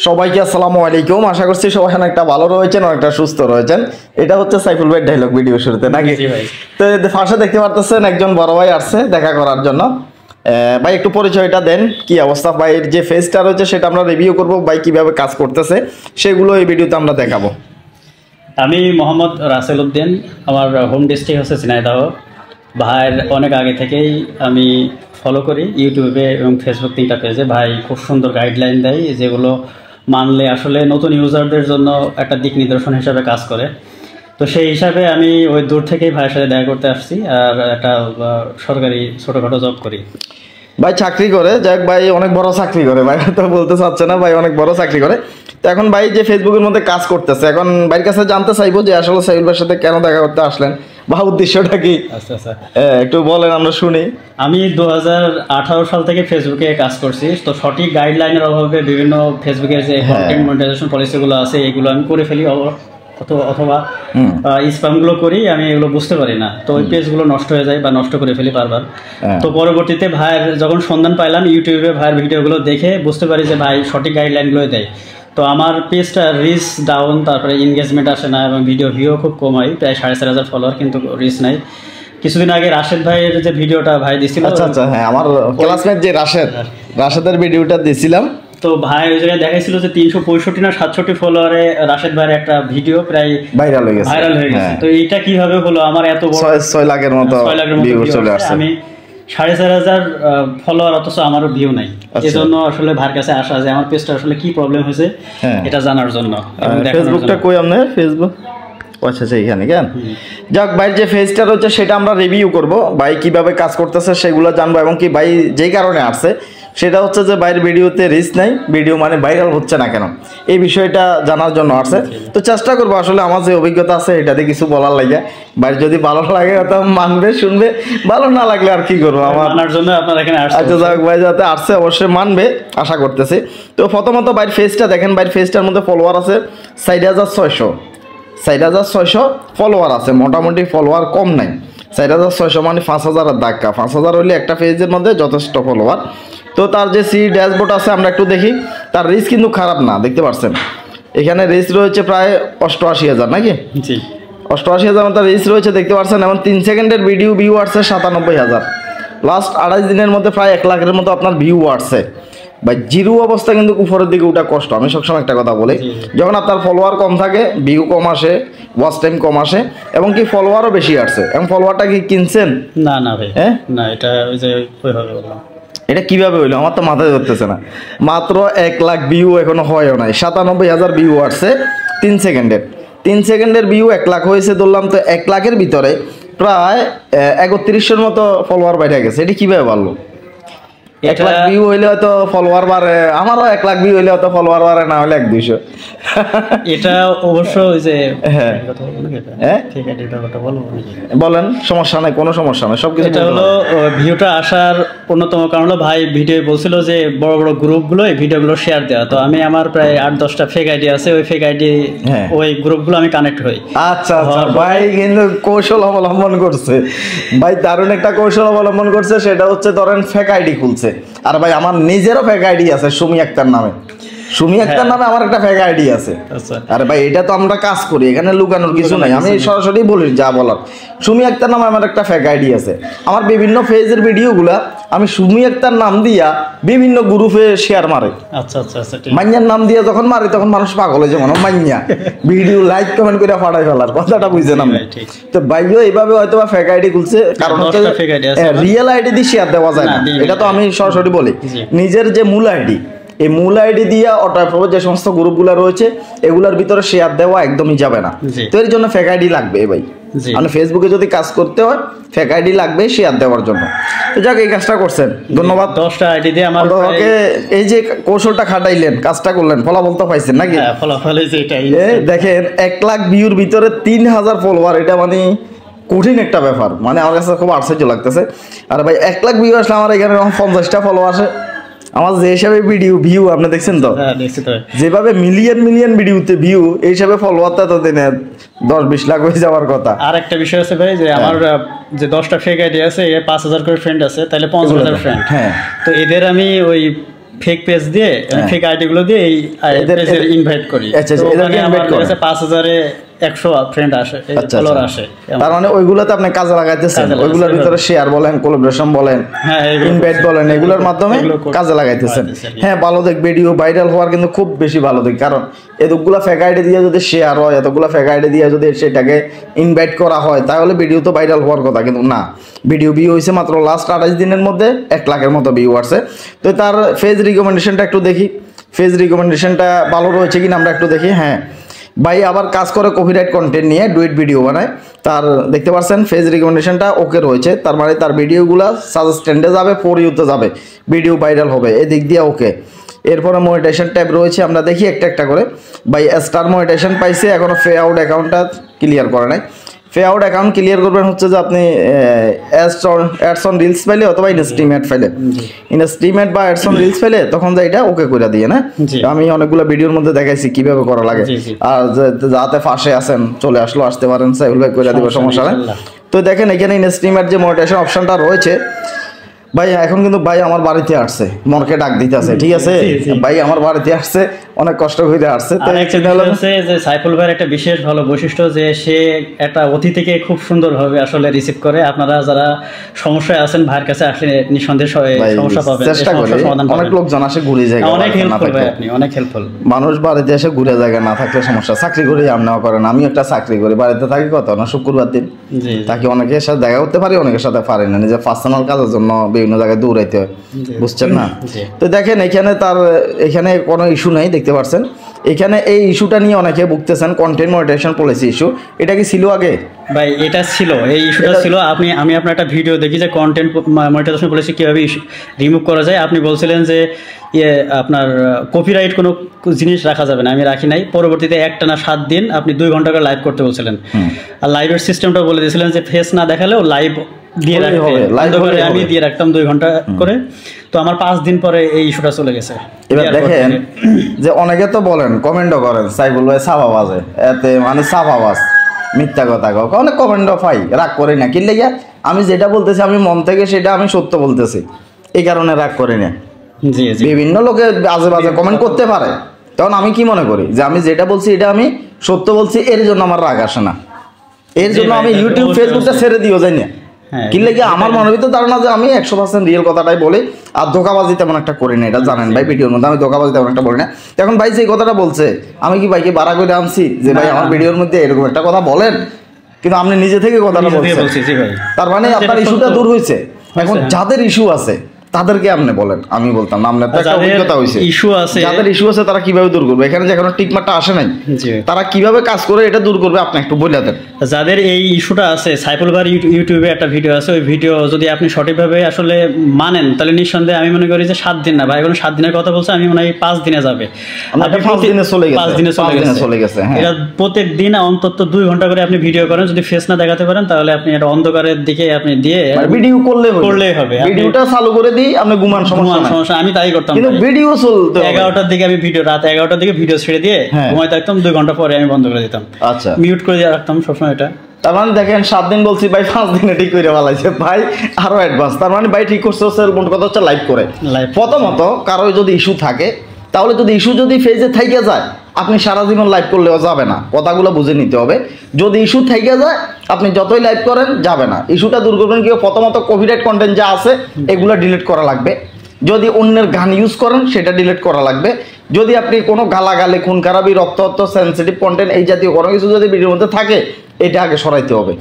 সবাইকে আসসালামু আলাইকুম। আশা করছি সবাই অনেকটা ভালো রয়েছেন, অনেকটা সুস্থ রয়েছেন। এটা হচ্ছে সাইফুল ভাই ডায়লগ ভিডিও শুরুতে নাকি? তো ফার্স্টে দেখতে পারতেছেন একজন বড় ভাই আসছে দেখা করার জন্য। ভাই একটু পরিচয়টা দেন, কি অবস্থা? ভাইয়ের যে ফেসটা রয়েছে সেটা আমরা রিভিউ করব, ভাই কিভাবে কাজ করতেছে সেগুলো এই ভিডিওতে আমরা দেখাবো। আমি মোহাম্মদ রাসেল উদ্দিন, আমার হোম ডিস্ট্রিক্ট হচ্ছে ঝিনাইদহ। ভাইয়ের অনেক আগে থেকেই আমি ফলো করি ইউটিউবে এবং ফেসবুক 3টা পেজে। ভাই খুব সুন্দর গাইডলাইন দেয়, যেগুলো মানলে আসলে নতুন ইউজারদের জন্য একটা দিক নির্দেশন হিসাবে কাজ করে। তো সেই হিসাবে আমি ওই দূর থেকেই ভাইয়ের সাথে দেখা করতে আসছি, আর একটা সরকারি ছোটোখাটো জব করি। ভাই চাকরি করে, যাক ভাই অনেক বড় চাকরি করে, ভাই তো বলতে চাচ্ছে না, ভাই অনেক বড় চাকরি করে। তো এখন ভাই যে ফেসবুকের মধ্যে কাজ করতেছে, এখন ভাইয়ের কাছে জানতে চাইবো যে আসলে সাইফুল ভাইয়ের সাথে কেন দেখা করতে আসলেন বা উদ্দেশ্যটা কি? আচ্ছা আচ্ছা, একটু বলেন, আমরা শুনি। আমি 2018 সাল থেকে ফেসবুকে কাজ করছি। তো সঠিক গাইডলাইনের অভাবে বিভিন্ন ফেসবুকের যে কন্টেন্ট মনিটাইজেশন পলিসিগুলো আছে এগুলো আমি করে ফেলি, অথবা স্প্যামগুলো করি, আমি এগুলো বুঝতে পারি না। তো ওই পেজগুলো নষ্ট হয়ে যায় বা নষ্ট করে ফেলি বারবার। তো পরবর্তীতে ভাইয়ের যখন সন্ধান পাইলাম, ইউটিউবে ভাইয়ের ভিডিওগুলো দেখে বুঝতে পারি যে ভাই সঠিক গাইডলাইনগুলো দেয়। তো আমার পেজটা রিচ ডাউন, তারপরে এনগেজমেন্ট আসে না এবং ভিডিও ভিউ খুব কম হয়, প্রায় 4,500 ফলোয়ার, কিন্তু রিচ নাই। কিছুদিন আগে রাশেদ ভাইয়ের যে ভিডিওটা ভাই দিছিল, আচ্ছা আচ্ছা, হ্যাঁ আমার ক্লাসমেট যে রাশেদের ভিডিওটা দিছিলাম। তো ভাই ওই জায়গায় দেখাইছিল যে 365 না 67 ফলোয়ারে রাশেদ ভাইয়ের একটা ভিডিও প্রায় ভাইরাল হয়ে গেছে। তো এইটা কিভাবে হলো? আমার এত বড় 6 লাখের মতো ভিউ চলে আসছে, আমি 4,500 ফলোয়ার, অথচ আমার ভিউ নাই। এজন্য আসলে ভাইয়ের কাছে আসা যে আমার পেজটা আসলে কি প্রবলেম হয়েছে এটা জানার জন্য। ফেসবুকটা কই আপনার? ফেসবুক আচ্ছা আচ্ছা, এখানে কেন? যাক, ভাই যে ফেজটা রয়েছে সেটা আমরা রিভিউ করব, ভাই কিভাবে কাজ করতেছে সেগুলো জানবো, এবং কি ভাই যেই কারণে আসছে সেটা হচ্ছে যে ভাইয়ের ভিডিওতে রিচ নাই, ভিডিও মানে ভাইরাল হচ্ছে না কেন, এই বিষয়টা জানার জন্য আসছে। তো চেষ্টা করবো আসলে আমার যে অভিজ্ঞতা আছে এটাতে কিছু বলার লাগে। ভাই যদি ভালো লাগে তো মানবে, শুনবে, ভালো না লাগলে আর কি করবো, আমার জন্য আপনার এখানে আসছে। আচ্ছা যাক, ভাই যাতে আসছে অবশ্যই মানবে আশা করতেছি। তো প্রথমত ভাইয়ের ফেজটা দেখেন, ভাইয়ের ফেজটার মধ্যে ফলোয়ার আছে 4,600 ফলোয়ার আছে, মোটামুটি ফলোয়ার কম নাই। 4,600 মানে 5,000 ধাক্কা, 5,000 হইলে একটা পেজের মধ্যে যথেষ্ট ফলোয়ার। তো তার যে ড্যাশবোর্ড আছে আমরা একটু দেখি, তার রিচ কিন্তু খারাপ না, দেখতে পাচ্ছেন এখানে রিচ রয়েছে প্রায় 88,000 নাকি? জি, 88,000 মতো রিচ রয়েছে, দেখতে পাচ্ছেন। এবং 3 সেকেন্ডের ভিডিও ভিউ আসছে 97,000। লাস্ট 28 দিনের মধ্যে প্রায় 1 লাখের মতো আপনার ভিউ আসছে। ভাই জিরো অবস্থা কিন্তু উপরের দিকে ওটা কষ্ট। আমি সবসময় একটা কথা বলি, যখন আপনার ফলোয়ার কম থাকে, ভিউ কম আসে, ওয়াচ টাইম কম আসে, এবং কি ফলোয়ারও বেশি আসছে। এবং ফলোয়ারটা কি কিনছেন? না না ভাই, হ্যাঁ না, এটা ওই যে ওইভাবে বললাম। এটা কিভাবে হইলো আমার তো মাথায় ধরতেছে না। মাত্র 1 লাখ ভিউ এখনো হয়ও নাই, 97,000 ভিউ আসছে 3 সেকেন্ডের। 3 সেকেন্ডের ভিউ 1 লাখ হয়েছে ধরলাম, তো 1 লাখের ভিতরে প্রায় 3100-এর মতো ফলোয়ার বাইরে গেছে। এটি কিভাবে বাড়লো? 1 লাখ ভিউ হইলে হয়তো ফলোয়ার বাড়ে, আমারও 1 লাখ ভিউ হইলে হয়তো ফলোয়ার বাড়ে, না হলে 1-200। এটা অবশ্য ওই যে বলেন, সমস্যা নাই, কোনো সমস্যা নাই, সবকিছু। এটা হলো ভিউটা আসার অন্যতম কারণ হলো ভাই ভিডিও বলছিল যে বড় বড় গ্রুপগুলো এই ভিডিওগুলো শেয়ার দেওয়া। তো আমি আমার প্রায় 8-10টা ফেক আইডি আছে, ওই ফেক আইডি ওই গ্রুপগুলো আমি কানেক্ট হই। আচ্ছা আচ্ছা, ভাই কিন্তু কৌশল অবলম্বন করছে, ভাই দারুণ একটা কৌশল অবলম্বন করছে। সেটা হচ্ছে ধরেন ফেক আইডি খুলছে, আর ভাই আমার নিজেরও ফেক আইডি আছে সুমি আক্তার নামে। সুমি আক্তার নামে আমার একটা ফেক আইডি আছে। আরে ভাই এটা তো আমরা কাজ করি, এখানে লুকানোর কিছু নাই, আমি সরাসরি বলি যা বলার। সুমি আক্তার নামে আমার একটা ফেক আইডি আছে। আমার বিভিন্ন পেজের ভিডিওগুলা আমি সুমি আক্তার নাম দিয়া বিভিন্ন গ্রুপে শেয়ার মারে। আচ্ছা আচ্ছা আচ্ছা, মাইয়ার নাম দিয়ে যখন মারি তখন মানুষ পাগল হয়ে যায়, মনে মাইয়া ভিডিও লাইক কমেন্ট করে ফাটাই ফেলার কথাটা বুঝছেন আপনি? তো ভাইও এইভাবে হয়তো বা ফেক আইডি খুলছে, কারণ হচ্ছে রিয়েল আইডি দিয়ে শেয়ার দেওয়া যায় না, এটা তো আমি সরাসরি বলি। নিজের যে মূল আইডি, এই মূল আইডি দিয়ে অটোপ্রভ যে সমস্ত গ্রুপগুলো রয়েছে এগুলোর ভিতরে শেয়ার দেওয়া একদমই যাবে না। তো এর জন্য ফেক আইডি লাগবে ভাই, মানে ফেসবুকে যদি কাজ করতে হয় ফেক আইডি লাগবে শেয়ার দেওয়ার জন্য। তো যাক, এই কাজটা করছেন, ধন্যবাদ। 10টা আইডি দিয়ে আমার এই যে কৌশলটা খাটাইলেন, কাজটা করলেন, ফলাফল তো পাইছেন নাকি? ফলাফল এটাই দেখেন, 1 লাখ ভিউর ভিতরে 3,000 ফলোয়ার, এটা মানে কঠিন একটা ব্যাপার, মানে আমার কাছে খুব আশ্চর্য লাগতেছে। আর ভাই 1 লাখ ভিউ আসলে আমার এখানে 50টা ফলোয়ার আসে। আমার যে হিসাবে ভিউ আপনি দেখছেন তো, যেভাবে মিলিয়ন ভিডিওতে ভিউ, এই হিসাবে ফলোয়ারটা তো দিনে 10-20 লাখ হয়ে যাওয়ার কথা। আর একটা বিষয় আছে ভাই, যে আমার যে 10টা ফেক আইডি আছে, 5,000 করে ফ্রেন্ড আছে, তাহলে 50,000 ফ্রেন্ড। হ্যাঁ, তো এদের আমি ওই ফেক পেজ দিয়ে ফেক আইডি গুলো দিয়ে এই পেজে ইনভাইট করি। আচ্ছা, তো এদেরকে ওখানে invite আমার করেন। কাছে 5100 ফ্রেন্ড আসে, ফলোয়ার আসে। তার মানে ওইগুলোতে আপনি কাজে লাগাইতেছেন, ওইগুলোর ভিতরে শেয়ার বলেন, কোলাবোরেশন বলেন, হ্যাঁ, ইনভাইট বলেন, এগুলোর মাধ্যমে এগুলো কাজে লাগাইতেছেন। লাগাইতেছেন। হ্যাঁ, ভালো দিক, ভিডিও ভাইরাল হওয়ার কিন্তু খুব বেশি ভালো দিক। কারণ এতগুলা ফেক আইডি দিয়ে যদি শেয়ার হয়, এতগুলা ফেক আইডি দিয়ে যদি সেটাকে ইনভাইট করা হয়, তাহলে ভিডিও তো ভাইরাল হওয়ার কথা, কিন্তু না। ভিডিও ভিউ হয়েছে মাত্র লাস্ট 28 দিনের মধ্যে 1 লাখের মতো ভিউ আসছে। তো তার ফেজ রিকমেন্ডেশনটা একটু দেখি, ফেজ রিকমেন্ডেশনটা ভালো রয়েছে কিনা আমরা একটু দেখি। হ্যাঁ, ভাই আবার কাজ করে কপিরাইট কন্টেন্ট নিয়ে ডুইট ভিডিও বানায়। তার দেখতে পাচ্ছেন ফেজ রিকমেন্ডেশনটা ওকে রয়েছে, তার মানে তার ভিডিওগুলো সাজেস্টেন্ডে যাবে, ফর ইউতে যাবে, ভিডিও ভাইরাল হবে, এদিক দিয়ে ওকে। এরপরে মনিটাইজেশন ট্যাব রয়েছে, আমরা দেখি একটা একটা করে। ভাই স্টার মনিটাইজেশন পাইছে, এখনো ফে আউট অ্যাকাউন্টটা ক্লিয়ার করে নাই। ফে আউট অ্যাকাউন্ট ক্লিয়ার করবেন হচ্ছে যে আপনি অ্যাডস অন রিলস পাইলে অথবা ইনস্ট্রিম অ্যাড পাইলে, ইনস্ট্রিম অ্যাড বা অ্যাডস অন রিলস পাইলে তখন যা এটা ওকে করে দিয়ে না। আমি অনেকগুলো ভিডিওর মধ্যে দেখাইছি কিভাবে করা লাগে। আর যাতে ফাঁসে আসেন চলে আসতে পারেন, সাইফুল ভাই করে দিবে, সমস্যা নেই। তো দেখেন এখানে ইনস্ট্রিম অ্যাড যে মনিটাইজেশন অপশনটা রয়েছে, ভাই এখন কিন্তু ভাই আমার বাড়িতে আসছে, মনকে ডাক দিতে আছে, ঠিক আছে ভাই আমার বাড়িতে আসছে, অনেক কষ্ট করে আসছে। তো যে সাইফুল ভাইয়ের একটা বিশেষ ভালো বৈশিষ্ট্য যে সে একটা অতিথিকে খুব সুন্দরভাবে আসলে রিসিভ করে। আপনারা যারা সমস্যায় আছেন ভাইয়ের কাছে আসলে নিঃসন্দেহে সমস্যা পাবেন, চেষ্টা করি। অনেক লোকজন আসে ঘুরে যায়, অনেক হেল্পফুল ভাই, আপনি অনেক হেল্পফুল। মানুষ বাড়িতে এসে ঘুরে জায়গা না থাকলে সমস্যা। চাকরি করি আমরাও করেন, আমি একটা চাকরি করি, বাড়িতে থাকি কত না শুক্রবার দিন, তাকে অনেকের সাথে দেখা করতে পারি, অনেকের সাথে পারি না, নিজের পার্সোনাল কাজের জন্য বিভিন্ন জায়গায় দৌড়াইতে হয়, বুঝছেন না। তো দেখেন এখানে তার এখানে কোনো ইস্যু নেই, দেখতে পাচ্ছেন এখানে এই ইস্যুটা নিয়ে অনেকে ভুগতেছেন, কন্টেন্ট মনিটাইজেশন পলিসি ইস্যু। এটা কি ছিল আগে? ভাই এটা ছিল, এই ইস্যুটা ছিল। আমি আপনার একটা ভিডিও দেখি যে কন্টেন্ট মনিটাইজেশন পলিসি কীভাবে রিমুভ করা যায়। আপনি বলছিলেন যে আপনার কপিরাইট কোনো জিনিস রাখা যাবে না, আমি রাখি নাই। পরবর্তীতে একটানা 7 দিন আপনি 2 ঘন্টা করে লাইভ করতে বলছিলেন, আর লাইভের সিস্টেমটা বলে দিয়েছিলেন যে ফেস না দেখালেও লাইভ দিয়ে রাখতে, আমি দিয়ে রাখতাম 2 ঘন্টা করে। তো আমার 5 দিন পরে এই ইস্যুটা চলে গেছে। এবার দেখেন যে অনেকে তো বলেন, কমেন্টও করেন সাইফুল ভাই সাফা বাজে, এতে মানে সাফা বাজ, মিথ্যা কথা কাউ অনেক কমেন্টও পাই, রাগ করি না। কি লেগে আমি যেটা বলতেছি আমি মন থেকে সেটা আমি সত্য বলতেছি, এই কারণে রাগ করি না। বিভিন্ন লোকে আজে বাজে কমেন্ট করতে পারে, তখন আমি কি মনে করি যে আমি যেটা বলছি এটা আমি সত্য বলছি, এর জন্য আমার রাগ আসে না। এর জন্য আমি ইউটিউব ফেসবুকটা ছেড়ে দিও যাই না। কি লেগে আমার মনের ভিতরে ধারণা যে আমি 100% রিয়েল কথাটাই বলি, আর ধোকাবাজি তেমন একটা করি না, এটা জানেন ভাই। ভিডিওর মধ্যে আমি ধোকাবাজি তেমন একটা বলি না। এখন ভাই যে কথাটা বলছে, আমি কি ভাইকে বাড়া করে আনছি যে ভাই আমার ভিডিওর মধ্যে এরকম একটা কথা বলেন, কিন্তু আপনি নিজে থেকে কথাটা বলছেন, তার মানে আপনার ইস্যুটা দূর হয়েছে। এখন যাদের ইস্যু আছে তাদেরকে আপনি বলেন, আমি বলতাম না। আপনার তো একটা অভিজ্ঞতা হয়েছে, ইস্যু আছে, যাদের ইস্যু আছে তারা কিভাবে দূর করবে? এখানে যে এখনো টিকমারটা আসে নাই, তারা কিভাবে কাজ করে এটা দূর করবে আপনি একটু বলে দেন। যাদের এই ইস্যুটা আছে, সাইফুল ভাই ইউটিউবে একটা ভিডিও আছে, ওই ভিডিও যদি আপনি সঠিকভাবে আসলে মানেন, তাহলে নিঃসন্দেহে আমি মনে করি যে 7 দিন না ভাই, এখন 7 দিনের কথা বলছে, আমি মনে হয় 5 দিনে যাবে। 5 দিনে চলে গেছে। এটা প্রত্যেক দিন অন্তত 2 ঘন্টা করে আপনি ভিডিও করেন, যদি ফেস না দেখাতে পারেন তাহলে আপনি এটা অন্ধকারের দিকে আপনি দিয়ে ভিডিও করলেই হবে। ভিডিওটা চালু করে দিই, আপনি ঘুমান, সমস্যা। আমি তাই করতাম, কিন্তু ভিডিও চলতে 11টার দিকে আমি ভিডিও, রাত 11টার দিকে ভিডিও ছেড়ে দিয়ে ঘুমাইতে থাকতাম, 2 ঘন্টা পরে আমি বন্ধ করে দিতাম। আচ্ছা, মিউট করে দিয়ে রাখতাম সবসময়। এটা তার মানে দেখেন 7 দিন বলছি ভাই, 5 দিনে ঠিক করে ফেলাইছে ভাই, আরো অ্যাডভান্স। তার মানে ভাই ঠিক করছে, মোট কথা হচ্ছে লাইভ করে। প্রথমত কারো যদি ইস্যু থাকে, তাহলে যদি ইস্যু যদি ফেজে থাইকে যায়, আপনি সারা জীবন লাইভ করলেও যাবে না, কথাগুলো বুঝে নিতে হবে। যদি ইস্যু থাইকে যায়, আপনি যতই লাইভ করেন যাবে না। ইস্যুটা দূর করবেন কি? প্রথমত কপিরাইট কন্টেন্ট যা আছে এগুলো ডিলিট করা লাগবে। যদি অন্যের গান ইউজ করেন সেটা ডিলিট করা লাগবে। যদি আপনি কোনো গালাগালি, খুন খারাপি, রক্তাক্ত, সেন্সিটিভ কন্টেন্ট এই জাতীয় কোনো কিছু যদি ভিডিওর মধ্যে থাকে, এটা আগে সরাইতে হবে।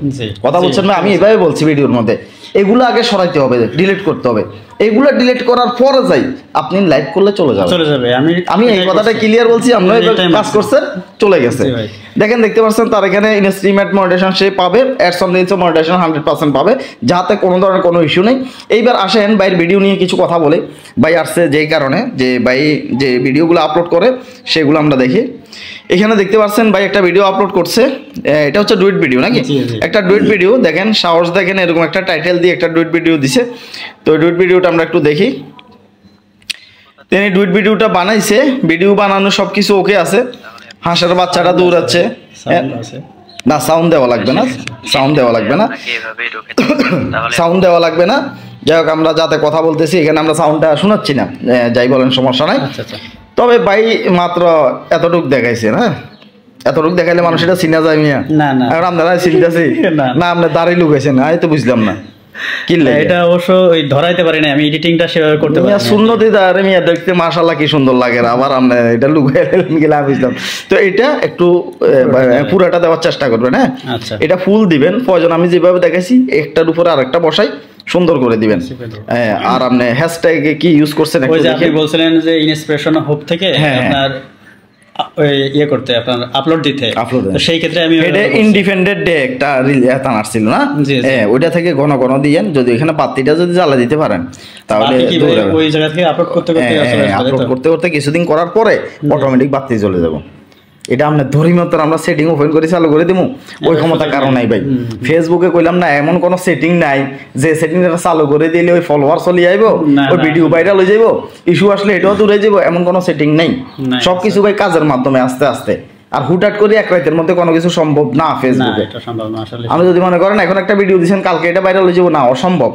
কথা বলছেন না? আমি এভাবে বলছি ভিডিওর মধ্যে, এগুলো আগে সরাইতে হবে, ডিলিট করতে হবে। এগুলো ডিলিট করার পরে যাই আপনি লাইভ করলে চলে যাবে। আমি এই কথাটা ক্লিয়ার বলছি, আপনি কাজ করছেন, চলে গেছে। দেখেন, দেখতে পাচ্ছেন তার এখানে ইনস্ট্রিমেন্ট মনিটাইজেশন সে পাবে, অ্যাডস অন রিলস মনিটাইজেশন 100% পাবে, যাতে কোনো ধরনের কোনো ইস্যু নেই। এইবার আসেন ভাইয়ের ভিডিও নিয়ে কিছু কথা বলে। ভাই আসছে যেই কারণে যে ভাই যে ভিডিওগুলো আপলোড করে সেগুলো আমরা দেখি। এখানে দেখতে পাচ্ছেন ভাই একটা ভিডিও আপলোড করছে, এটা হচ্ছে ডুইট ভিডিও নাকি? একটা ডুইট ভিডিও দেখেন, সাহস দেখেন, এরকম একটা টাইটেল দিয়ে একটা ডুইট ভিডিও দিছে। তো ডুইট ভিডিওটা আমরা একটু দেখি। তিনি ডুইট ভিডিওটা বানাইছে, ভিডিও বানানো সবকিছু ওকে আছে। হাঁসের বাচ্চাটা দৌড়াচ্ছে, না সাউন্ড দেওয়া লাগবে না, সাউন্ড দেওয়া লাগবে না, সাউন্ড দেওয়া লাগবে না। যাই হোক, আমরা যাতে কথা বলতেছি এখানে আমরা সাউন্ডটা শোনাচ্ছি না, যাই বলেন সমস্যা নাই। আচ্ছা আচ্ছা। তবে ভাই মাত্র এতটুক দেখাইছে, হ্যাঁ এতটুক দেখাইলে মানুষ এটা চিনা যায় মিয়া? না না আর আপনারা চিনতেছি না, আপনার দাঁড়ি লুকাইছেন, আমি তো বুঝলাম না কি লাগে। এটা অবশ্য ওই ধরাইতে পারি না আমি, এডিটিংটা সেভাবে করতে পারি না। সুন্নতি দাঁড়ে মিয়া দেখতে মাশাআল্লাহ কি সুন্দর লাগে, আবার আমরা এটা লুকাইলেন গেলে আমি বুঝলাম। তো এটা একটু পুরাটা দেওয়ার চেষ্টা করবেন, হ্যাঁ আচ্ছা এটা ফুল দিবেন, প্রয়োজন আমি যেভাবে দেখাইছি একটার উপরে আরেকটা বসাই সুন্দর করে দিবেন। হ্যাঁ, আর আপনি হ্যাশট্যাগে কি ইউজ করছেন ওই যে আপনি বলছিলেন যে ইন্সপিরেশন হোপ থেকে আপনার ওই ইয়ে করতে, আপনার আপলোড দিতে, তো সেই ক্ষেত্রে আমি এটা ইন্ডিপেন্ডেন্ট ডে একটা এতান আসছিল না, হ্যাঁ ওইটা থেকে ঘন ঘন দিয়েন, যদি এখানে বাতিটা যদি জ্বালা দিতে পারেন তাহলে ওই জায়গা থেকে আপলোড করতে করতে আপলোড করতে করতে কিছুদিন করার পরে অটোমেটিক বাতি চলে যাব। এটা আমরা ধরি মতো আমরা সেটিং ওপেন করে চালু করে দিব, ওই ক্ষমতা কারণ নাই ভাই। ফেসবুকে কইলাম না এমন কোন সেটিং নাই যে সেটিংটা চালু করে দিলে ওই ফলোয়ার চলে যাইব, ওই ভিডিও ভাইরাল হয়ে যাইব, ইস্যু আসলে এটাও দূরে যাব, এমন কোন সেটিং নেই। সবকিছু ভাই কাজের মাধ্যমে আস্তে আস্তে, আর হুটহাট করে এক রাতের মধ্যে কোনো কিছু সম্ভব না ফেসবুকে। আমি যদি মনে করেন এখন একটা ভিডিও দিয়েছেন কালকে এটা ভাইরাল হয়ে যাবো, না অসম্ভব।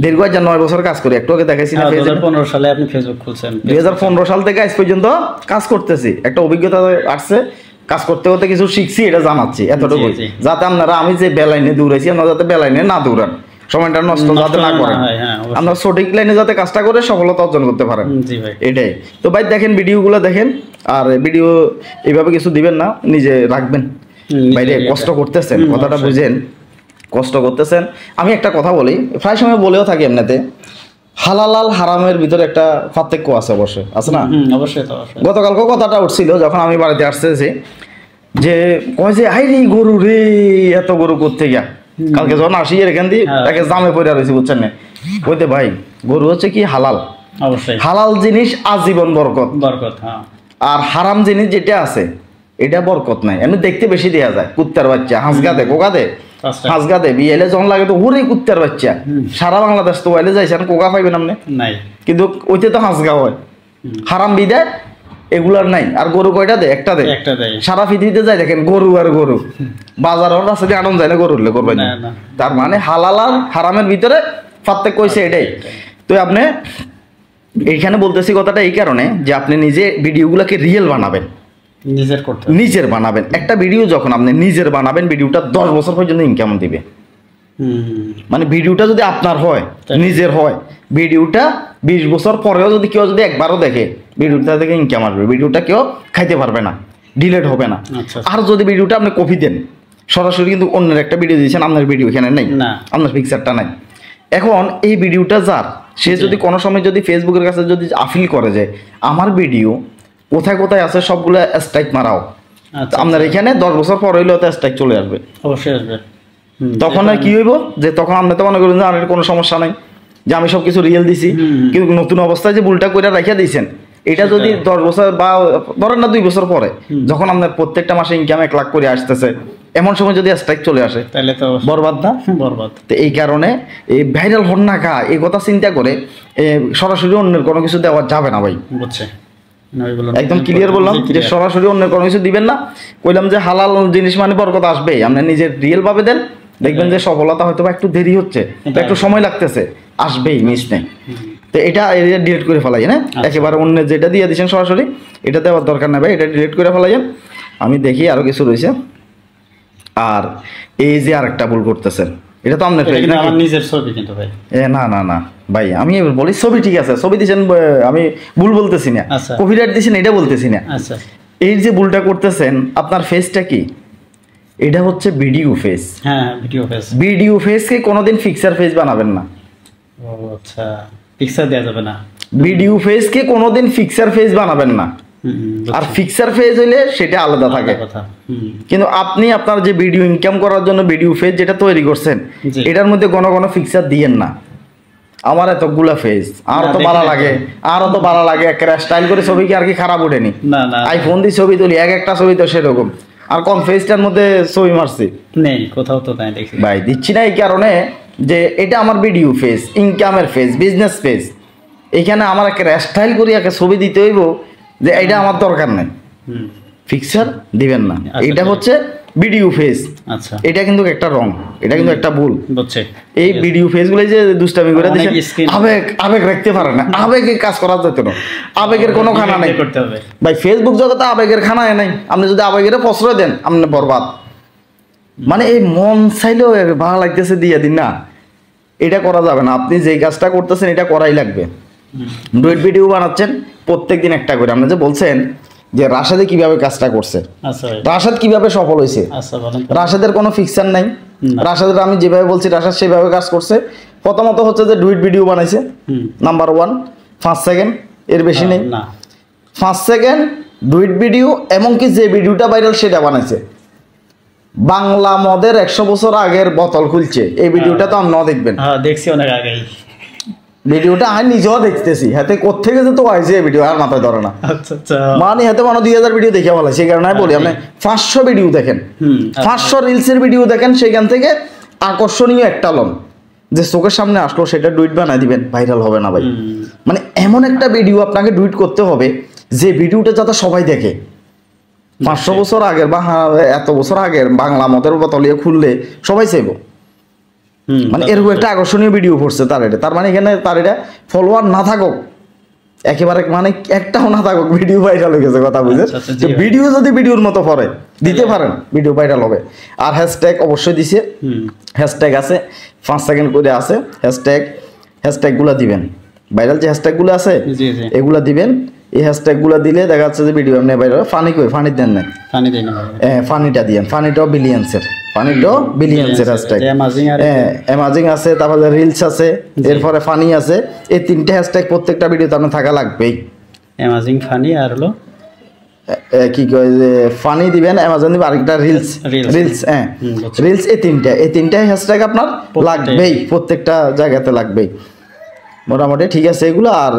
দীর্ঘ 9 বছর কাজ করি, একটু আগে দেখাইছি না 2015 সালে আপনি ফেসবুক খুলছেন, 2015 সাল থেকে আজ পর্যন্ত কাজ করতেছি, একটা অভিজ্ঞতা আসছে, কাজ করতে করতে কিছু শিখছি, এটা জানাচ্ছি এতটুকু, যাতে আপনারা আমি যে বেলাইনে দৌড়াইছি আপনারা যাতে বেলাইনে না দৌড়ান, সময়টা নষ্ট যাতে না করেন, আমরা সঠিক লাইনে যাতে কাজটা করে সফলতা অর্জন করতে পারেন, এটাই। তো ভাই দেখেন ভিডিওগুলো দেখেন, আর ভিডিও এইভাবে কিছু দিবেন না, নিজে রাখবেন। বাইরে কষ্ট করতেছেন, কথাটা বুঝেন, কষ্ট করতেছেন। আমি একটা কথা বলি, প্রায় সময় বলেও থাকি এমনিতে, হালাল হারামের ভিতরে একটা পার্থক্য আছে, অবশ্যই আছে না? অবশ্যই। গতকালকে কথাটা উঠছিল যখন আমি বাড়িতে আসতেছি, যে কয় যে আই রে গরু রে, এত গরু করতে গিয়া কালকে যখন আসি এখান দিয়ে তাকে জামে পড়ে রয়েছি, বুঝছেন না? কইতে ভাই গরু হচ্ছে কি হালাল, অবশ্যই হালাল জিনিস আজীবন বরকত, হ্যাঁ। আর হারাম জিনিস যেটা আছে এটা বরকত নাই, এমনি দেখতে বেশি দেয়া যায়। কুত্তার বাচ্চা হাঁসগাদে কোকাদে হাঁসগাদে বিয়েলে যখন লাগে তো ওরে কুত্তার বাচ্চা, সারা বাংলাদেশ তো ওয়াইলে যাইছেন কোকা পাইবেন আপনি নাই, কিন্তু ওইতে তো হাঁসগা হয়, হারাম বিদায় এগুলার নাই। আর গরু কয়টা দেয়? একটা দেয়। সারা পৃথিবীতে যায় দেখেন গরু আর গরু, বাজার রাস্তা আনন্দ যায় না গরু হলে করবেন। তার মানে হালাল আর হারামের ভিতরে পার্থক্য কইছে এটাই। তো আপনি এইখানে বলতেছি কথাটা এই কারণে যে আপনি নিজে ভিডিওগুলোকে রিয়েল বানাবেন, নিজের বানাবেন। একটা ভিডিও যখন আপনি নিজের বানাবেন, ভিডিওটা 10 বছর পর্যন্ত ইনকাম দিবে। মানে ভিডিওটা যদি আপনার হয়, নিজের হয়, ভিডিওটা 20 বছর পরেও যদি কেউ যদি একবারও দেখে, ভিডিওটা থেকে ইনকাম আসবে, ভিডিওটা কেউ খাইতে পারবে না, ডিলেট হবে না। আর যদি ভিডিওটা আপনি কপি দেন সরাসরি, কিন্তু অন্যের একটা ভিডিও দিয়েছেন, আপনার ভিডিও এখানে নেই, আপনার পিকচারটা নাই, এখন এই ভিডিওটা যার, সে যদি কোনো সময় যদি ফেসবুকের কাছে যদি আপিল করে যে আমার ভিডিও কোথায় কোথায় আছে সবগুলো স্ট্রাইক মারাও, আপনার এখানে 10 বছর পর হইলেও তো স্ট্রাইক চলে আসবে, অবশ্যই আসবে। তখন আর কি হইব যে তখন আপনি তো মনে করেন যে আর কোনো সমস্যা নাই, যে আমি সবকিছু রিয়েল দিছি, কিন্তু নতুন অবস্থায় যে ভুলটা করে রাখিয়া দিয়েছেন, এটা যদি 10 বছর বা ধরেন না 2 বছর পরে যখন আপনার প্রত্যেকটা মাসে ইনকাম 1 লাখ করে আসতেছে, এমন সময় যদি স্ট্রাইক চলে আসে তাহলে তো বরবাদ না? বরবাদ। তো এই কারণে এই ভাইরাল হন না খা এই কথা চিন্তা করে সরাসরি অন্যের কোনো কিছু দেওয়া যাবে না ভাই, বুঝছে? একদম ক্লিয়ার বললাম যে সরাসরি অন্য কোনো কিছু দিবেন না। কইলাম যে হালাল জিনিস মানে বরকত আসবে, আপনি নিজের রিয়েল ভাবে দেন, দেখবেন যে সফলতা হয়তো একটু দেরি হচ্ছে, একটু সময় লাগতেছে, আসবেই, মিস নেই। তো এটা ডিলিট করে ফেলাই না, একেবারে অন্য যেটা দিয়ে দিচ্ছেন সরাসরি এটা দেওয়ার দরকার নাই ভাই, এটা ডিলিট করে ফেলাইয়েন। আমি দেখি আরো কিছু রয়েছে। আর এই যে আরেকটা ভুল করতেছেন, এটা তো আপনার নিজের ছবি, কিন্তু ভাই না না না ভাই, আমি বলি ছবি ঠিক আছে, ছবি দিচ্ছেন, আমি ভুল বলতেছি না, কপিরাইট দিচ্ছেন এটা বলতেছি না। এই যে ভুলটা করতেছেন, আপনার ফেসটা কি? এটা হচ্ছে ভিডিও ফেস। হ্যাঁ, ভিডিও ফেস। ভিডিও ফেসকে কোনোদিন ফিক্সার ফেস বানাবেন না। ও আচ্ছা, ফিক্সার দেয়া যাবে না। ভিডিও ফেসকে কোনোদিন ফিক্সার ফেস বানাবেন না। আর ফিক্সার ফেজ হইলে সেটা আলাদা থাকে, কিন্তু আপনি আপনার যে ভিডিও ইনকাম করার জন্য ভিডিও ফেজ যেটা তৈরি করছেন, এটার মধ্যে ঘন ঘন ফিক্সার দিয়েন না। আমার এতগুলা ফেজ আরো তো ভালো লাগে, আরো তো ভালো লাগে, একটা স্টাইল করে ছবি কি আর কি খারাপ ওঠেনি? আইফোন দিয়ে ছবি তুলি, একটা ছবি তো সেরকম, আর কোন ফেজটার মধ্যে ছবি মারছি নেই, কোথাও তো তাই দেখছি ভাই, দিচ্ছি না এই কারণে যে এটা আমার ভিডিও ফেজ, ইনকামের ফেজ, বিজনেস ফেজ। এখানে আমার একটা স্টাইল করি একটা ছবি দিতে হইব যে এটা আমার দরকার নাই, ফিক্সার দিবেন না। এটা হচ্ছে ভিডিও ফেজ, আচ্ছা এটা কিন্তু একটা রং, এটা কিন্তু একটা ভুল। বুঝছে এই ভিডিও ফেজগুলো যে দুষ্টামি করে দিচ্ছেন, আবেগ আবেগ রাখতে পারে না, আবেগে কাজ করা যেত না, আবেগের কোনো খানা নাই করতে হবে ভাই। ফেসবুক জগতে আবেগের খানা নাই। আপনি যদি আবেগের প্রশ্রয় দেন আপনি বরবাদ। মানে এই মন চাইলেও ভালো লাগতেছে দিয়ে দিন না, এটা করা যাবে না। আপনি যে কাজটা করতেছেন এটা করাই লাগবে। ডুয়েট ভিডিও বানাচ্ছেন প্রত্যেকদিন একটা করে। আপনি যে বলছেন যে রাশেদে কিভাবে কাজটা করছে, আচ্ছা রাশেদ কিভাবে সফল হয়েছে, আচ্ছা বলেন তো। রাশেদের কোনো ফিকশন নাই। রাশেদের আমি যেভাবে বলছি রাশেদ সেভাবে কাজ করছে। প্রথমত হচ্ছে যে ডুয়েট ভিডিও বানাইছে, নাম্বার 1, 5 সেকেন্ড, এর বেশি নেই। না 5 সেকেন্ড ডুয়েট ভিডিও, এমনকি যে ভিডিওটা ভাইরাল সেটা বানাইছে। বাংলা মদের 100 বছর আগের বোতল খুলছে, এই ভিডিওটা তো আপনারাও দেখবেন। হ্যাঁ দেখছি অনেক আগেই ভিডিওটা আমি নিজেও দেখতেছি, হাতে কোথেকে যে তো আইছে এই ভিডিও আর মাথায় ধরে না। আচ্ছা আচ্ছা মানে হাতে 2000 ভিডিও দেখে বলে, সেই কারণে আমি বলি আপনি 500 ভিডিও দেখেন, 500 রিলসের ভিডিও দেখেন, সেখান থেকে আকর্ষণীয় একটা লন যে চোখের সামনে আসলো সেটা ডুইট বানাই দিবেন, ভাইরাল হবে না ভাই। মানে এমন একটা ভিডিও আপনাকে ডুইট করতে হবে যে ভিডিওটা যাতে সবাই দেখে। 500 বছর আগের বা এত বছর আগের বাংলা মদের বোতলিয়ে খুললে সবাই চাইব। মানে এরকম একটা আকর্ষণীয় ভিডিও করছে তার এটা। তার মানে এখানে তার এটা ফলোয়ার না থাকুক একেবারে, মানে একটাও না থাকুক, ভিডিও ভাইরাল হয়ে গেছে, কথা বুঝেন। তো ভিডিও যদি ভিডিওর মতো পড়ে দিতে পারেন ভিডিও ভাইরাল হবে। আর হ্যাশট্যাগ অবশ্যই দিছে, হ্যাশট্যাগ আছে 5 সেকেন্ড করে আছে হ্যাশট্যাগুলো দিবেন। ভাইরাল যে হ্যাশট্যাগুলো আছে এগুলা দিবেন। এই হ্যাশট্যাগুলো দিলে দেখা যাচ্ছে যে ভিডিও এমনি ভাইরাল। ফানি কই, ফানি দেন না, ফানি দেন না, ফানিটা দিয়েন। ফানিটাও বিলিয়ন্সের, ফানিটাও বিলিয়ন্সের হ্যাশট্যাগ। অ্যামাজিং আছে, তারপরে রিলস আছে, এরপরে ফানি আছে। এই 3টে হ্যাশট্যাগ প্রত্যেকটা ভিডিওতে আপনার থাকা লাগবেই। অ্যামাজিং, ফানি আর হলো কি কয় যে ফানি দিবেন, অ্যামাজন দিবেন, আরেকটা রিলস। হ্যাঁ রিলস, এই 3টে হ্যাশট্যাগ আপনার লাগবেই, প্রত্যেকটা জায়গাতে লাগবেই মোটামুটি। ঠিক আছে এগুলো। আর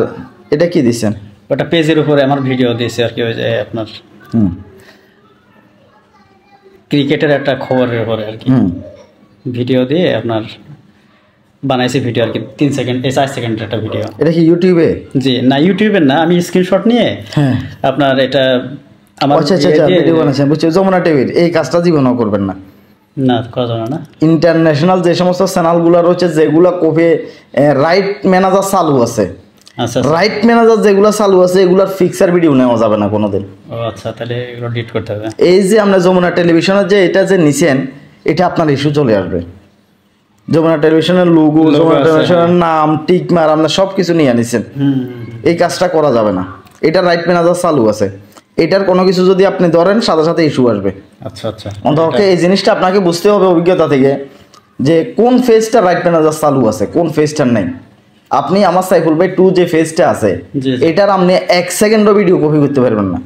এটা কি দিচ্ছেন? ওটা পেজের উপরে আমার ভিডিও দিয়েছে আর কি, ওই যে আপনার ক্রিকেটের একটা খবরের উপরে আর কি ভিডিও দিয়ে আপনার বানাইছি ভিডিও আর কি, 3 সেকেন্ড 4 সেকেন্ডের একটা ভিডিও। এটা কি ইউটিউবে? জি না, ইউটিউবের না, আমি স্ক্রিনশট নিয়ে আপনার এটা আমার ভিডিও বানাইছেন, বুঝছি। যমুনা টিভির এই কাজটা জীবনও করবেন না, না করা যাবে না। ইন্টারন্যাশনাল যে সমস্ত চ্যানেলগুলো রয়েছে যেগুলো কবে রাইট ম্যানেজার চালু আছে, আচ্ছা রাইট ম্যানেজার যেগুলো চালু আছে এগুলোর ফিক্সার ভিডিও নেওয়া যাবে না কোনোদিন। ও আচ্ছা, তাহলে এগুলো ডিলিট করতে হবে। এই যে আমরা যমুনা টেলিভিশনের যে এটা যে নিছেন, এটা আপনার ইস্যু চলে আসবে। যমুনা টেলিভিশনের লোগো, যমুনা টেলিভিশনের নাম, টিকমার, আপনার সব কিছু নিয়ে নিছেন, এই কাজটা করা যাবে না। এটা রাইট ম্যানেজার চালু আছে, এটার কোনো কিছু যদি আপনি ধরেন সাথে সাথে ইস্যু আসবে। আচ্ছা আচ্ছা, অন্তত এই জিনিসটা আপনাকে বুঝতে হবে অভিজ্ঞতা থেকে যে কোন ফেজটা রাইট ম্যানেজার চালু আছে, কোন ফেজটার নেই। আপনি আমার সাইফুল ভাই 2 যে ফেজটা আছে এটার আপনি 1 সেকেন্ডও ভিডিও কপি করতে পারবেন না,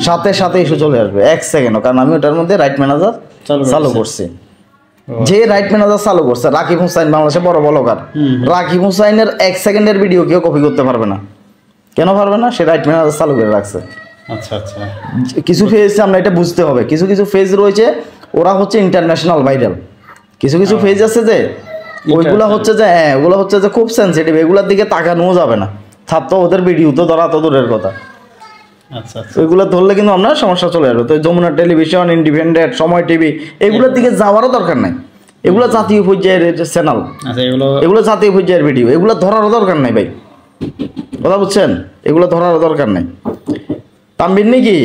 সাথে সাথে ইস্যু চলে আসবে 1 সেকেন্ডও। কারণ আমি ওটার মধ্যে রাইট ম্যানেজার চালু করছি। যে রাইট ম্যানেজার চালু করছে রাকিব হুসাইন, বাংলাদেশে বড় ব্লগার, রাকিব হুসাইনের 1 সেকেন্ডের ভিডিও কেউ কপি করতে পারবে না। কেন পারবে না? সে রাইট ম্যানেজার চালু করে রাখছে। আচ্ছা আচ্ছা, কিছু ফেজ আমরা এটা বুঝতে হবে। কিছু কিছু ফেজ রয়েছে ওরা হচ্ছে ইন্টারন্যাশনাল ভাইরাল, কিছু কিছু ফেজ আছে যে ওইগুলা হচ্ছে যে ওগুলো হচ্ছে যে খুব সেন্সিটিভ, এগুলোর দিকে তাকানোও যাবে না। তো ওদের ভিডিও তো ধরা তো দূরের কথা। আচ্ছা আচ্ছা, ওইগুলো ধরলে কিন্তু আপনার সমস্যা চলে আসবে। তো যমুনা টেলিভিশন, ইন্ডিপেন্ডেন্ট, সময় টিভি এগুলোর দিকে যাওয়ারও দরকার নাই। এগুলো জাতীয় পর্যায়ের চ্যানেল, এগুলো জাতীয় পর্যায়ের ভিডিও, এগুলো ধরারও দরকার নাই ভাই, কথা বুঝছেন? এগুলো ধরারও দরকার নাই। তামবিন নাকি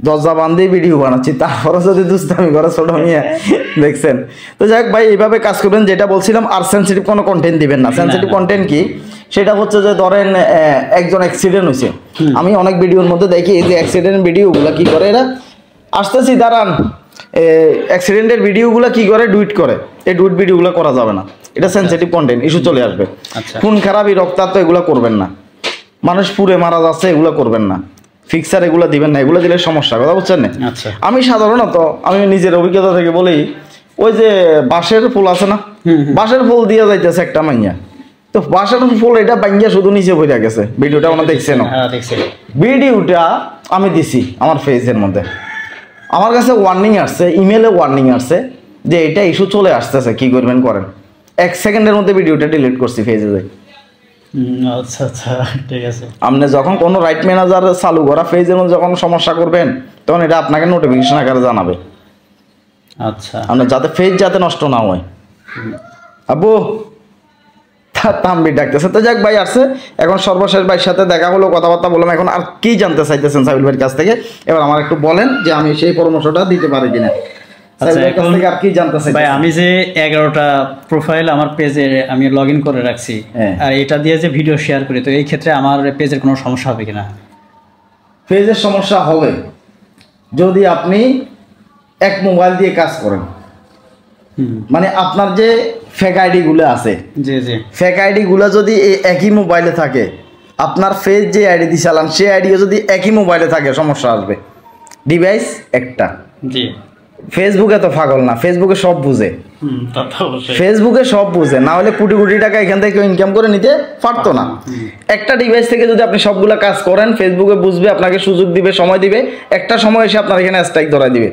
দরজা বান্ধে ভিডিও বানাচ্ছি, তারপরে যদি দুষ্টামি করে ছোট মিয়া দেখছেন। তো যাই হোক ভাই, এইভাবে কাজ করবেন যেটা বলছিলাম। আর সেন্সিটিভ কোনো কন্টেন্ট দিবেন না। সেন্সিটিভ কন্টেন্ট কি? সেটা হচ্ছে যে ধরেন একজন অ্যাক্সিডেন্ট হয়েছে, আমি অনেক ভিডিওর মধ্যে দেখি এই যে অ্যাক্সিডেন্ট ভিডিওগুলো কি করে এরা, আসতেছি দাঁড়ান, অ্যাক্সিডেন্টের ভিডিওগুলো কি করে ডুইট করে, এই ডুইট ভিডিওগুলো করা যাবে না। এটা সেন্সিটিভ কন্টেন্ট, ইস্যু চলে আসবে। খুন খারাপই, রক্তাক্ত এগুলো করবেন না। মানুষ পুড়ে মারা যাচ্ছে এগুলো করবেন না। ফিক্সার এগুলো দিবেন না, এগুলো দিলে সমস্যা, কথা বুঝছেন না? আমি সাধারণত আমি নিজের অভিজ্ঞতা থেকে বলি, ওই যে বাঁশের ফুল আছে না, বাঁশের ফুল দিয়ে যাইতেছে একটা মাইয়া, তো বাঁশের ফুল এটা বাঙ্গিয়া শুধু নিচে বইরা গেছে। ভিডিওটা আমরা দেখছেন, ভিডিওটা আমি দিছি আমার ফেসের মধ্যে, আমার কাছে ওয়ার্নিং আসছে, ইমেলে ওয়ার্নিং আসছে যে এটা ইস্যু চলে আসতেছে, কি করবেন করেন। 1 সেকেন্ডের মধ্যে ভিডিওটা ডিলিট করছি ফেসে যাই। আচ্ছা আচ্ছা, ঠিক আছে। আপনি যখন কোনো রাইট ম্যানেজার চালু করা ফেজের মধ্যে যখন সমস্যা করবেন তখন এটা আপনাকে নোটিফিকেশন আকারে জানাবে। আচ্ছা, আপনার যাতে ফেজ যাতে নষ্ট না হয়। আবু তাম্বি ডাকতেছে। তো যাক ভাই আসছে, এখন সর্বশেষ ভাইয়ের সাথে দেখা হলো, কথাবার্তা বললাম। এখন আর কি জানতে চাইতেছেন সাইফুল ভাইয়ের কাছ থেকে, এবার আমার একটু বলেন যে আমি সেই পরামর্শটা দিতে পারি কিনা। আচ্ছা, এখন আর কি জানতে চাই ভাই, আমি যে 11টা প্রোফাইল আমার পেজে আমি লগ ইন করে রাখছি, আর এটা দিয়ে যে ভিডিও শেয়ার করি, তো এই ক্ষেত্রে আমার পেজের কোনো সমস্যা হবে কিনা? পেজের সমস্যা হবে যদি আপনি এক মোবাইল দিয়ে কাজ করেন। মানে আপনার যে ফেক আইডি গুলো আছে, জি জি, ফেক আইডি গুলো যদি একই মোবাইলে থাকে, আপনার ফেজ যে আইডি দিয়ে চালান সেই আইডিও যদি একই মোবাইলে থাকে, সমস্যা আসবে। ডিভাইস একটা। জি, ফেসবুকে তো পাগল না, ফেসবুকে সব বুঝে, ফেসবুকে সব বুঝে, না হলে কোটি কোটি টাকা এখান থেকে ইনকাম করে নিতে পারতো না। একটা ডিভাইস থেকে যদি আপনি সবগুলা কাজ করেন, ফেসবুকে বুঝবে, আপনাকে সুযোগ দিবে, সময় দিবে, একটা সময় এসে আপনার এখানে স্ট্রাইক ধরাই দিবে।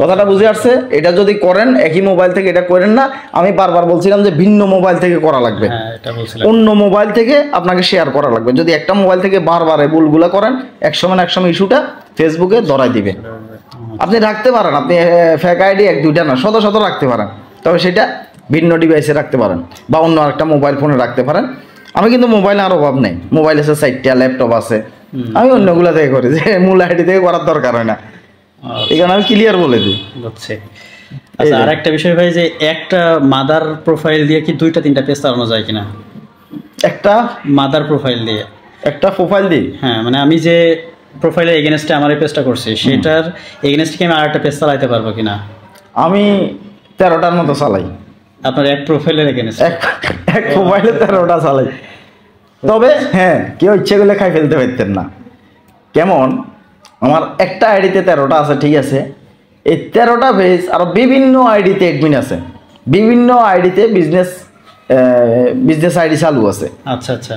কথাটা বুঝে আসছে? এটা যদি করেন একই মোবাইল থেকে, এটা করেন না। আমি বারবার বলছিলাম যে ভিন্ন মোবাইল থেকে করা লাগবে, অন্য মোবাইল থেকে আপনাকে শেয়ার করা লাগবে। যদি একটা মোবাইল থেকে বারবার এই ভুলগুলো করেন, একসময় না একসময় ইস্যুটা ফেসবুকে ধরাই দিবে। আপনি রাখতে পারেন, আপনি ফেক আইডি এক দুইটা না, শত শত রাখতে পারেন, তবে সেটা ভিন্ন ডিভাইসে রাখতে পারেন বা অন্য আরেকটা মোবাইল ফোনে রাখতে পারেন। আমি কিন্তু মোবাইল আর অভাব নেই, মোবাইল আছে 4টা, ল্যাপটপ আছে, আমি অন্যগুলো থেকে করি, যে মূল আইডি থেকে করার দরকার হয় না। এখানে আমি ক্লিয়ার বলে দিই। বুঝছি। আচ্ছা, আর একটা বিষয় ভাই, যে একটা মাদার প্রোফাইল দিয়ে কি 2টা 3টা পেজ চালানো যায় কিনা? একটা মাদার প্রোফাইল দিয়ে, একটা প্রোফাইল দিই? হ্যাঁ, মানে আমি যে প্রোফাইলের এগেনস্টে আমার এই পেজটা করছি, সেটার এগেনস্টে কি আমি আরেকটা পেজ চালাতে পারবো কিনা? আমি 13টার মতো চালাই। আপনার এক প্রোফাইলের এগেনস্টে? এক প্রোফাইলে 13টা চালাই। তবে হ্যাঁ, কেউ ইচ্ছে করলে খাই ফেলতে পারতেন না। কেমন? আমার একটা আইডিতে 13টা আছে, ঠিক আছে। এই 13টা পেজ আর বিভিন্ন আইডিতে অ্যাডমিন আছে, বিভিন্ন আইডিতে বিজনেস আইডি চালু আছে। আচ্ছা আচ্ছা,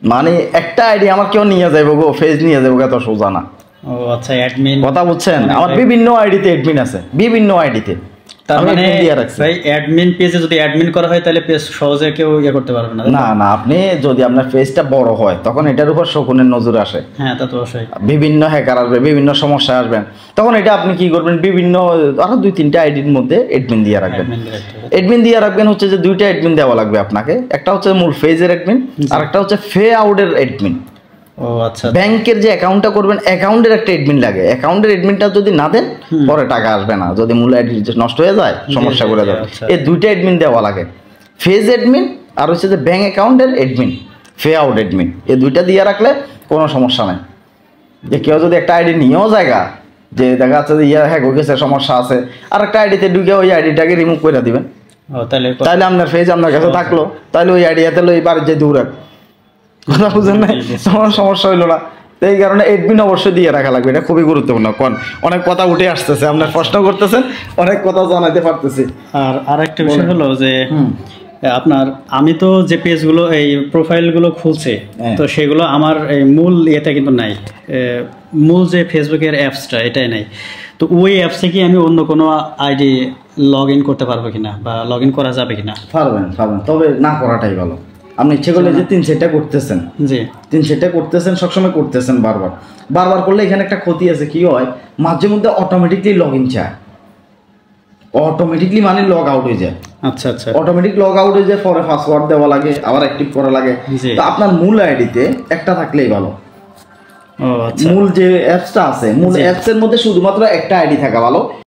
মানে একটা আইডি আমার কেউ নিয়ে যাইব গো, ফেজ নিয়ে যাবো, এত সোজা না। ও আচ্ছা, অ্যাডমিন, কথা বুঝছেন? আমার বিভিন্ন আইডিতে অ্যাডমিন আছে, বিভিন্ন আইডিতে। তার মানে ভাই অ্যাডমিন পেজে যদি অ্যাডমিন করা হয়, তাহলে পেজ সহজে কেউ ইয়ে করতে পারবে না। না না, আপনি যদি আপনার পেজটা বড় হয়, তখন এটার উপর শকুনের নজর আসে। হ্যাঁ, তা তো অবশ্যই। বিভিন্ন হ্যাকার আসবে, বিভিন্ন সমস্যা আসবেন, তখন এটা আপনি কি করবেন, বিভিন্ন আরো 2-3টা আইডির মধ্যে অ্যাডমিন দিয়ে রাখবেন। অ্যাডমিন দিয়ে রাখবেন হচ্ছে যে 2টা অ্যাডমিন দেওয়া লাগবে আপনাকে। একটা হচ্ছে মূল পেজের অ্যাডমিন, আর একটা হচ্ছে ফে আউটের অ্যাডমিন। ও আচ্ছা, ব্যাংকের যে অ্যাকাউন্টটা করবেন, অ্যাকাউন্টের একটা অ্যাডমিন লাগে। অ্যাকাউন্টের অ্যাডমিনটা যদি না দেন, পরে টাকা আসবে না, যদি মূল আইডি নষ্ট হয়ে যায়, সমস্যা করে যাবে। এই 2টা অ্যাডমিন দেওয়া লাগে, ফেজ অ্যাডমিন আর হচ্ছে যে ব্যাংক অ্যাকাউন্টের অ্যাডমিন, ফে আউট অ্যাডমিন। এই 2টা দিয়ে রাখলে কোনো সমস্যা নাই। যে কেউ যদি একটা আইডি নিয়েও জায়গা, যে দেখা যাচ্ছে যে হ্যাক হয়ে গেছে, সমস্যা আছে, আর একটা আইডিতে ঢুকে ওই আইডিটাকে রিমুভ করে দিবেন, তাহলে আপনার ফেজ আপনার কাছে থাকলো, তাহলে ওই আইডিয়াতে ওই বাড়ির যে দূর রাখ। কথা বুঝেন না? তোমার সমস্যা হইলো না। এই কারণে অ্যাডমিন অবশ্যই দিয়ে রাখা লাগবে, এটা খুবই গুরুত্বপূর্ণ। কোন অনেক কথা উঠে আসতেছে, আপনার প্রশ্ন করতেছেন, অনেক কথা জানাতে পারতেছি। আর আরেকটা বিষয় হলো যে আপনার, আমি তো যে পেজগুলো এই প্রোফাইলগুলো খুলছে, তো সেগুলো আমার এই মূল ইয়েতে কিন্তু নাই, মূল যে ফেসবুকের অ্যাপসটা এটাই নাই। তো ওই অ্যাপসে কি আমি অন্য কোনো আইডি লগ ইন করতে পারবো কিনা, বা লগ ইন করা যাবে কিনা? পারবেন, তবে না করাটাই ভালো। আপনি ইচ্ছে করলে যে 3 সেটটা করতেছেন, জি 3 সেটটা করতেছেন, সবসময় করতেছেন, বারবার করলে এখানে একটা ক্ষতি আছে। কি হয়, মাঝে মধ্যে অটোমেটিকলি লগ ইন চায়, অটোমেটিকলি মানে লগ আউট হয়ে যায়। আচ্ছা আচ্ছা, অটোমেটিক লগ আউট হয়ে যায়, পরে পাসওয়ার্ড দেওয়া লাগে, আবার অ্যাক্টিভ করা লাগে। তো আপনার মূল আইডিতে একটা থাকলেই ভালো। মূল যে অ্যাপসটা আছে, মূল অ্যাপসের মধ্যে শুধুমাত্র একটা আইডি থাকা ভালো।